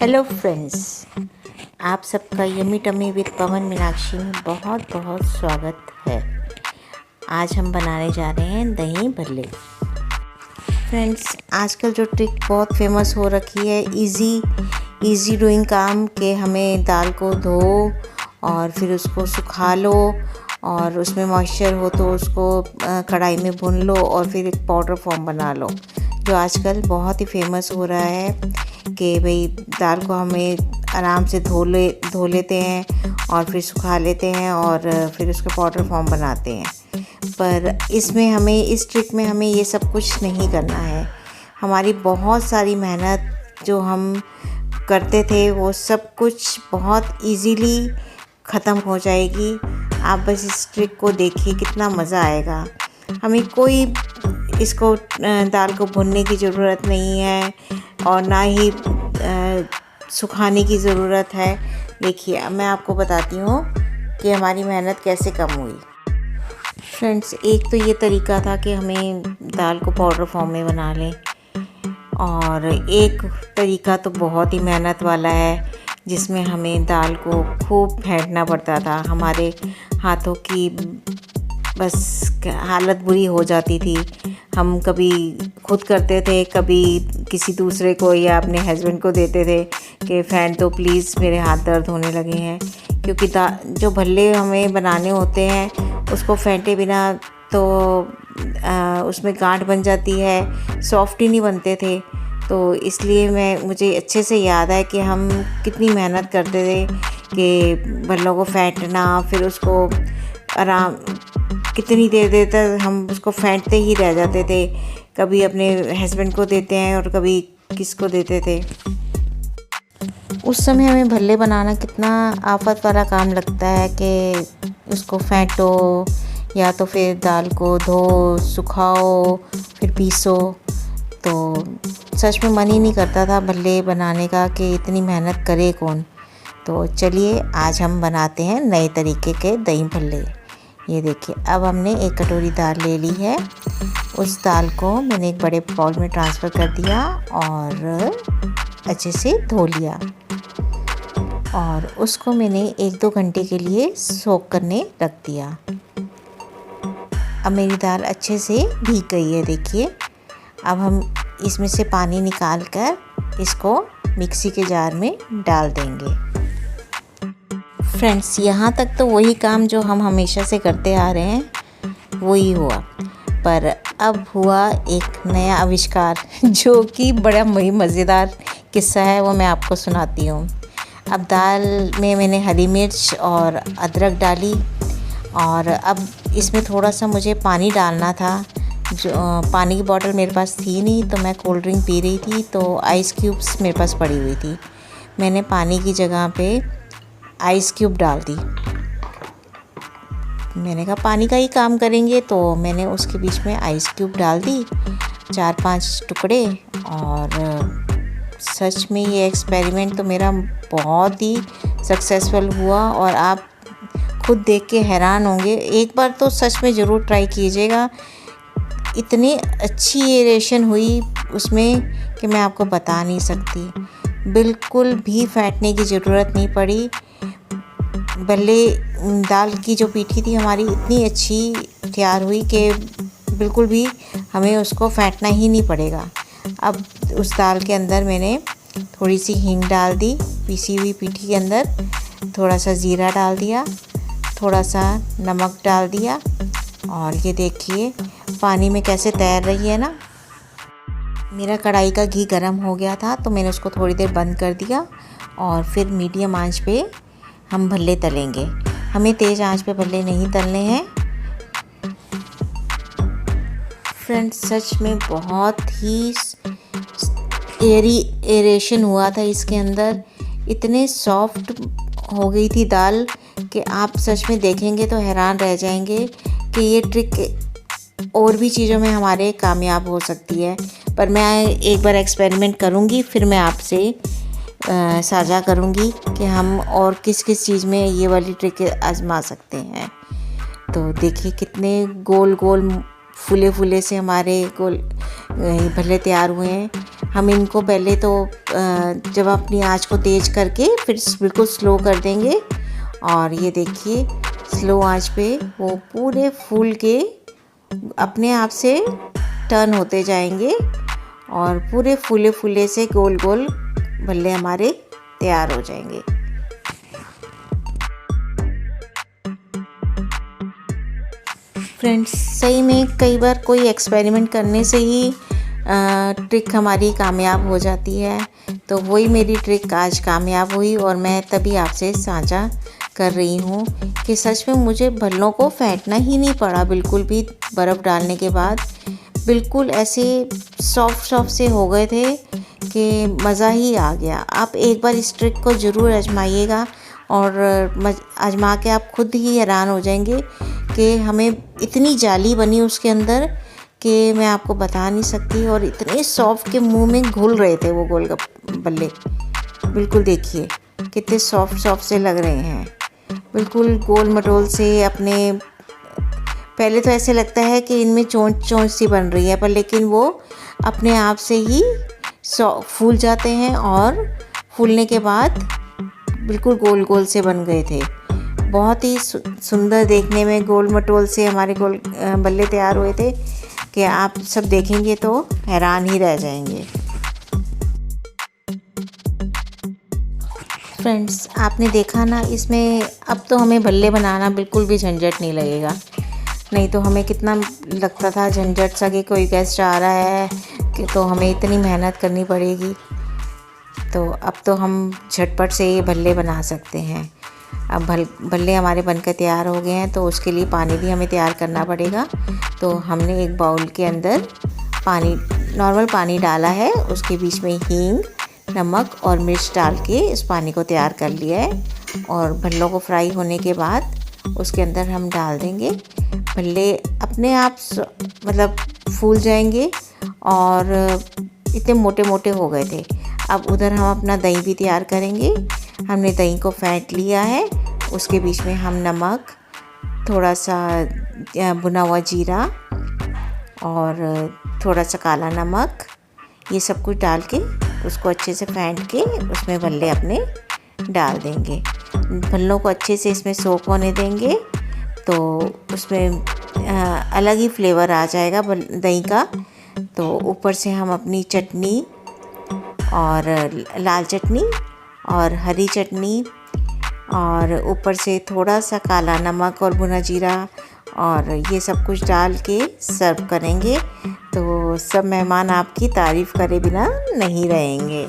Hello friends, आप सबका yummy tummy with पवन मीनाक्षी में बहुत बहुत स्वागत है। आज हम बनाने जा रहे हैं दही भल्ले। फ्रेंड्स, आजकल जो ट्रिक बहुत फेमस हो रखी है, इजी डूइंग काम के हमें दाल को धो और फिर उसको सुखा लो और उसमें मॉइस्चर हो तो उसको कढ़ाई में भून लो और फिर एक पाउडर फॉर्म बना लो, जो आजकल बहुत ही फेमस हो रहा है कि भाई दाल को हमें आराम से धो लेते हैं और फिर सुखा लेते हैं और फिर उसका पाउडर फॉर्म बनाते हैं। पर इस ट्रिक में हमें ये सब कुछ नहीं करना है। हमारी बहुत सारी मेहनत जो हम करते थे वो सब कुछ बहुत इजीली ख़त्म हो जाएगी। आप बस इस ट्रिक को देखिए, कितना मज़ा आएगा। हमें कोई इसको दाल को भूनने की ज़रूरत नहीं है और ना ही सुखाने की ज़रूरत है। देखिए, अब मैं आपको बताती हूँ कि हमारी मेहनत कैसे कम हुई। फ्रेंड्स, एक तो ये तरीका था कि हमें दाल को पाउडर फॉर्म में बना लें, और एक तरीका तो बहुत ही मेहनत वाला है जिसमें हमें दाल को खूब फेंटना पड़ता था। हमारे हाथों की बस हालत बुरी हो जाती थी। हम कभी खुद करते थे, कभी किसी दूसरे को या अपने हस्बैंड को देते थे कि फेंट दो प्लीज़, मेरे हाथ दर्द होने लगे हैं। क्योंकि जो भल्ले हमें बनाने होते हैं उसको फेंटे बिना तो उसमें गांठ बन जाती है, सॉफ्ट ही नहीं बनते थे। तो इसलिए मुझे अच्छे से याद है कि हम कितनी मेहनत करते थे कि भल्लों को फेंटना, फिर उसको कितनी देर तक हम उसको फेंटते ही रह जाते थे। कभी अपने हस्बैंड को देते हैं और कभी किसको देते थे। उस समय हमें भल्ले बनाना कितना आफत वाला काम लगता है कि उसको फेंटो या तो फिर दाल को धो, सुखाओ, फिर पीसो। तो सच में मन ही नहीं करता था भल्ले बनाने का कि इतनी मेहनत करे कौन। तो चलिए, आज हम बनाते हैं नए तरीके के दही भल्ले। ये देखिए, अब हमने एक कटोरी दाल ले ली है। उस दाल को मैंने एक बड़े बाउल में ट्रांसफ़र कर दिया और अच्छे से धो लिया, और उसको मैंने 1-2 घंटे के लिए सोक करने रख दिया। अब मेरी दाल अच्छे से भीग गई है। देखिए, अब हम इसमें से पानी निकाल कर इसको मिक्सी के जार में डाल देंगे। फ्रेंड्स, यहाँ तक तो वही काम जो हम हमेशा से करते आ रहे हैं वही हुआ, पर अब हुआ एक नया आविष्कार जो कि बड़ा मज़ेदार किस्सा है, वो मैं आपको सुनाती हूँ। अब दाल में मैंने हरी मिर्च और अदरक डाली, और अब इसमें थोड़ा सा मुझे पानी डालना था। जो पानी की बॉटल मेरे पास थी नहीं, तो मैं कोल्ड ड्रिंक पी रही थी, तो आइस क्यूब्स मेरे पास पड़ी हुई थी। मैंने पानी की जगह पे आइस क्यूब डाल दी। मैंने कहा पानी का ही काम करेंगे, तो मैंने उसके बीच में आइस क्यूब डाल दी, 4-5 टुकड़े। और सच में ये एक्सपेरिमेंट तो मेरा बहुत ही सक्सेसफुल हुआ, और आप खुद देख के हैरान होंगे। एक बार तो सच में ज़रूर ट्राई कीजिएगा। इतनी अच्छी एरेशन हुई उसमें कि मैं आपको बता नहीं सकती। बिल्कुल भी फेंटने की ज़रूरत नहीं पड़ी। भल्ले दाल की जो पीठी थी हमारी इतनी अच्छी तैयार हुई कि बिल्कुल भी हमें उसको फेंटना ही नहीं पड़ेगा। अब उस दाल के अंदर मैंने थोड़ी सी हींग डाल दी, पीसी हुई पीठी के अंदर थोड़ा सा ज़ीरा डाल दिया, थोड़ा सा नमक डाल दिया, और ये देखिए पानी में कैसे तैर रही है ना। मेरा कढ़ाई का घी गर्म हो गया था, तो मैंने उसको थोड़ी देर बंद कर दिया, और फिर मीडियम आंच पे हम भल्ले तलेंगे। हमें तेज़ आंच पे भल्ले नहीं तलने हैं। फ्रेंड्स, सच में बहुत ही एरेशन हुआ था इसके अंदर। इतने सॉफ्ट हो गई थी दाल कि आप सच में देखेंगे तो हैरान रह जाएंगे कि ये ट्रिक और भी चीज़ों में हमारे कामयाब हो सकती है। पर मैं एक बार एक्सपेरिमेंट करूँगी, फिर मैं आपसे साझा करूँगी कि हम और किस किस चीज़ में ये वाली ट्रिक आजमा सकते हैं। तो देखिए, कितने गोल गोल फूले फूले से हमारे गोल भल्ले तैयार हुए हैं। हम इनको पहले तो जब अपनी आंच को तेज़ करके फिर बिल्कुल स्लो कर देंगे। और ये देखिए स्लो आंच पे वो पूरे फूल के अपने आप से टर्न होते जाएंगे और पूरे फूले फूले से गोल गोल भल्ले हमारे तैयार हो जाएंगे। फ्रेंड्स, सही में कई बार कोई एक्सपेरिमेंट करने से ही ट्रिक हमारी कामयाब हो जाती है। तो वही मेरी ट्रिक आज कामयाब हुई और मैं तभी आपसे साझा कर रही हूँ कि सच में मुझे भल्लों को फेंटना ही नहीं पड़ा। बिल्कुल भी बर्फ़ डालने के बाद बिल्कुल ऐसे सॉफ्ट से हो गए थे कि मज़ा ही आ गया। आप एक बार इस ट्रिक को ज़रूर आजमाइएगा और आजमा के आप खुद ही हैरान हो जाएंगे कि हमें इतनी जाली बनी उसके अंदर कि मैं आपको बता नहीं सकती। और इतने सॉफ्ट के मुंह में घुल रहे थे वो गोलगप्पे। बिल्कुल देखिए कितने सॉफ्ट से लग रहे हैं, बिल्कुल गोल मटोल से। अपने पहले तो ऐसे लगता है कि इनमें चोंच सी बन रही है, पर लेकिन वो अपने आप से ही फूल जाते हैं और फूलने के बाद बिल्कुल गोल गोल से बन गए थे। बहुत ही सुंदर देखने में गोल मटोल से हमारे बल्ले तैयार हुए थे कि आप सब देखेंगे तो हैरान ही रह जाएंगे। फ्रेंड्स, आपने देखा ना, इसमें अब तो हमें भल्ले बनाना बिल्कुल भी झंझट नहीं लगेगा। नहीं तो हमें कितना लगता था झंझट सा कि कोई गेस्ट आ रहा है कि तो हमें इतनी मेहनत करनी पड़ेगी। तो अब तो हम झटपट से ये भल्ले बना सकते हैं। अब भल्ले हमारे बनकर तैयार हो गए हैं तो उसके लिए पानी भी हमें तैयार करना पड़ेगा। तो हमने एक बाउल के अंदर नॉर्मल पानी डाला है, उसके बीच में हींग, नमक और मिर्च डाल के इस पानी को तैयार कर लिया है। और भल्लों को फ्राई होने के बाद उसके अंदर हम डाल देंगे। भल्ले अपने आप मतलब फूल जाएंगे और इतने मोटे मोटे हो गए थे। अब उधर हम अपना दही भी तैयार करेंगे। हमने दही को फेंट लिया है, उसके बीच में हम नमक, थोड़ा सा भुना हुआ जीरा और थोड़ा सा काला नमक, ये सब कुछ डाल के उसको अच्छे से फेंट के उसमें भल्ले अपने डाल देंगे। भल्लों को अच्छे से इसमें सोक होने देंगे तो उसमें अलग ही फ्लेवर आ जाएगा दही का। तो ऊपर से हम अपनी चटनी और लाल चटनी और हरी चटनी और ऊपर से थोड़ा सा काला नमक और भुना जीरा और ये सब कुछ डाल के सर्व करेंगे तो सब मेहमान आपकी तारीफ़ करे बिना नहीं रहेंगे।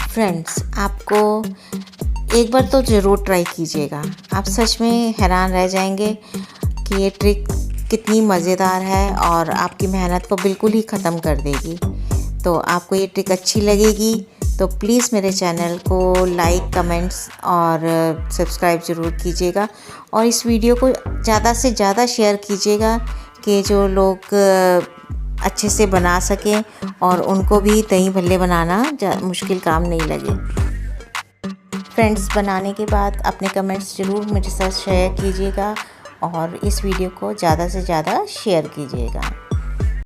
फ्रेंड्स, आपको एक बार तो ज़रूर ट्राई कीजिएगा। आप सच में हैरान रह जाएंगे कि ये ट्रिक कितनी मज़ेदार है और आपकी मेहनत को बिल्कुल ही ख़त्म कर देगी। तो आपको ये ट्रिक अच्छी लगेगी तो प्लीज़ मेरे चैनल को लाइक, कमेंट्स और सब्सक्राइब ज़रूर कीजिएगा और इस वीडियो को ज़्यादा से ज़्यादा शेयर कीजिएगा कि जो लोग अच्छे से बना सकें और उनको भी दही भल्ले बनाना मुश्किल काम नहीं लगे। फ्रेंड्स, बनाने के बाद अपने कमेंट्स ज़रूर मेरे साथ शेयर कीजिएगा और इस वीडियो को ज़्यादा से ज़्यादा शेयर कीजिएगा।